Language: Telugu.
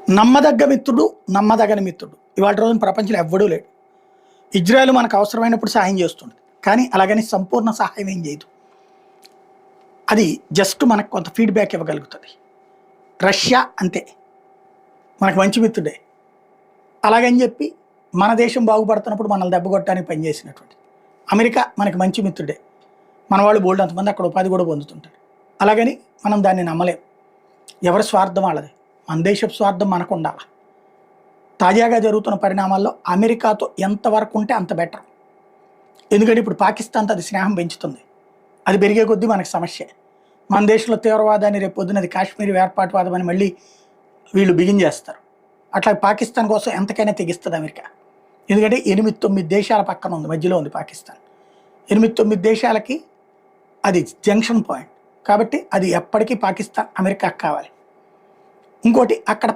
నమ్మదగ్గ మిత్రుడు, నమ్మదగని మిత్రుడు ఇవాళ రోజున ప్రపంచంలో ఎవ్వడూ లేడు. ఇజ్రాయెల్ మనకు అవసరమైనప్పుడు సహాయం చేస్తుంది. కానీ అలాగని సంపూర్ణ సహాయం ఏం చేయదు. అది జస్ట్ మనకు కొంత ఫీడ్‌బ్యాక్ ఇవ్వగలుగుతది. రష్యా అంతే. మనకు మంచి మిత్రుడే. అలాగని చెప్పి మన దేశం బాగుపడుతున్నప్పుడు మనల్ని దెబ్బ కొట్టడానికి పనిచేసినటువంటి. అమెరికా మనకు మంచి మిత్రుడే. మన వాళ్ళు బోలెడంతమంది అక్కడ ఉపాధి కూడా పొందుతుంటారు. అలాగని మనం దాన్ని నమ్మలేం. ఎవరి స్వార్థం వాళ్ళది. మన దేశపు స్వార్థం మనకు ఉండాలి. తాజాగా జరుగుతున్న పరిణామాల్లో అమెరికాతో ఎంతవరకు ఉంటే అంత బెటర్. ఎందుకంటే ఇప్పుడు పాకిస్తాన్తో అది స్నేహం పెంచుతుంది. అది పెరిగే కొద్దీ మనకు సమస్యే. మన దేశంలో తీవ్రవాదాన్ని రేపు పొద్దున అది కాశ్మీర్ ఏర్పాటువాదం అని మళ్ళీ వీళ్ళు బిగించేస్తారు. అట్లా పాకిస్తాన్ కోసం ఎంతకైనా తెగిస్తుంది అమెరికా. ఎందుకంటే 8-9 దేశాల పక్కన ఉంది, మధ్యలో ఉంది పాకిస్తాన్. 8-9 దేశాలకి అది జంక్షన్ పాయింట్. కాబట్టి అది ఎప్పటికీ పాకిస్తాన్ అమెరికాకు కావాలి. ఇంకోటి అక్కడ